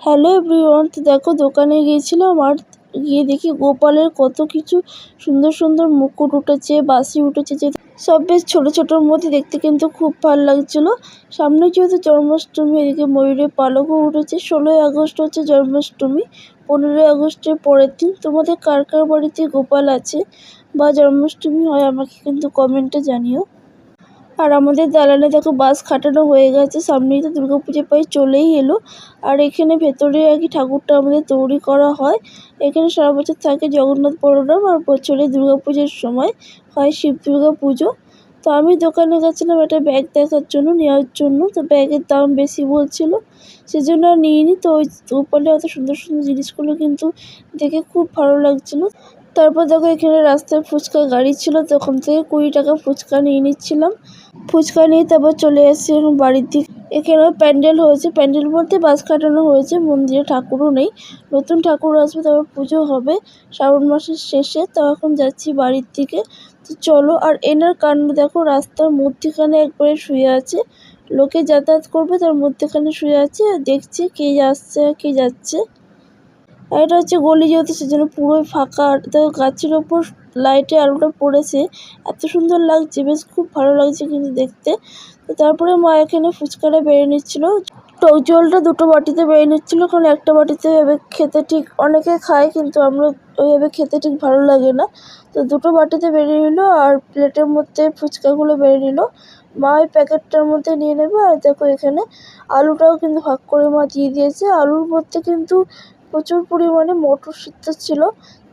Hello everyone, তো দেখো দোকানে গিয়েছিলাম আর গিয়ে দেখি গোপালের কত কিছু সুন্দর সুন্দর মুকুট উঠেছে, বাঁশি উঠেছে, যে সব বেশ ছোট ছোটোর মধ্যে দেখতে কিন্তু খুব ভালো লাগছিল। সামনে যেহেতু জন্মাষ্টমী, এদিকে ময়ূরের পালকও উঠেছে। 16ই আগস্ট হচ্ছে জন্মাষ্টমী, 15ই আগস্টের পরের দিন। তোমাদের কার কার বাড়িতে গোপাল আছে বা জন্মাষ্টমী হয় আমাকে কিন্তু কমেন্টে জানিও। আর আমাদের দালানে দেখো বাঁশ খাটানো হয়ে গেছে, সামনেই তো দুর্গাপুজো প্রায় চলেই এলো। আর এখানে ভেতরে আর কি ঠাকুরটা আমাদের তৈরি করা হয়। এখানে সারা বছর থাকে জগন্নাথ বলরাম, আর বছরে দুর্গাপুজোর সময় হয় শিব দুর্গা পুজো। তো আমি দোকানে গেছিলাম একটা ব্যাগ দেখার জন্য, নেওয়ার জন্য। তো ব্যাগের দাম বেশি বলছিল, সেজন্য আর নিইনি। তো ওই গোপালে অত সুন্দর সুন্দর জিনিসগুলো কিন্তু দেখে খুব ভালো লাগছিলো। তারপর দেখো এখানে রাস্তায় ফুচকা গাড়ি ছিল, তো ওখান থেকে 20 টাকা ফুচকা নিয়ে নিচ্ছিলাম। ফুচকা নিয়ে তারপর চলে এসেছি এখন বাড়ির দিকে। এখানেও প্যান্ডেল হয়েছে, প্যান্ডেল বলতে বাস কাটানো হয়েছে, মন্দিরে ঠাকুরও নেই, নতুন ঠাকুর আসবে, তারপর পুজো হবে শ্রাবণ মাসের শেষে। তো এখন যাচ্ছি বাড়ির দিকে। তো চলো। আর এনার কাণ্ড দেখো, রাস্তার মধ্যিখানে একবারে শুয়ে আছে, লোকে যাতায়াত করবে তার মধ্যেখানে শুয়ে আছে, আর দেখছে কে আসছে কে যাচ্ছে। আর এটা হচ্ছে গলি যেহেতু, সেজন্য পুরোই ফাঁকা। আর দেখো গাছের ওপর লাইটের আলোটা পড়েছে, এত সুন্দর লাগছে, বেশ খুব ভালো লাগছে কিন্তু দেখতে। তো তারপরে মা এখানে ফুচকাটা বেড়ে নিচ্ছিল, টক জলটা 2টো বাটিতে বেড়ে নিচ্ছিল, কারণ একটা বাটিতে এভাবে খেতে ঠিক অনেকে খায়, কিন্তু আমরা ওইভাবে খেতে ঠিক ভালো লাগে না। তো 2টো বাটিতে বেড়ে নিল, আর প্লেটের মধ্যে ফুচকাগুলো বেড়ে নিল। মা ওই প্যাকেটটার মধ্যে নিয়ে নেবে। আর দেখো এখানে আলুটাও কিন্তু ভাগ করে মা দিয়ে দিয়েছে। আলুর মধ্যে কিন্তু প্রচুর পরিমাণে মটর সিদ্ধ ছিল,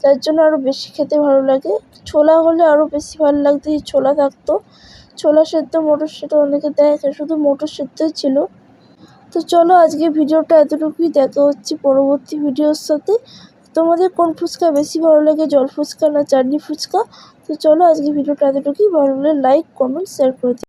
যার জন্য আরও বেশি খেতে ভালো লাগে। ছোলা হলে আরও বেশি ভালো লাগতো, যদি ছোলা থাকতো। ছোলা সেদ্ধ মটর সেদ্ধ অনেকে দেয়, শুধু মটর সেদ্ধই ছিল। তো চলো, আজকে ভিডিওটা এতটুকুই, দেখা হচ্ছে পরবর্তী ভিডিওর সাথে। তোমাদের কোন ফুচকা বেশি ভালো লাগে, জল ফুচকা না চাটনি ফুচকা? তো চলো, আজকে ভিডিওটা এতটুকুই। ভালো লাগলে লাইক, কমেন্ট, শেয়ার করে দিও।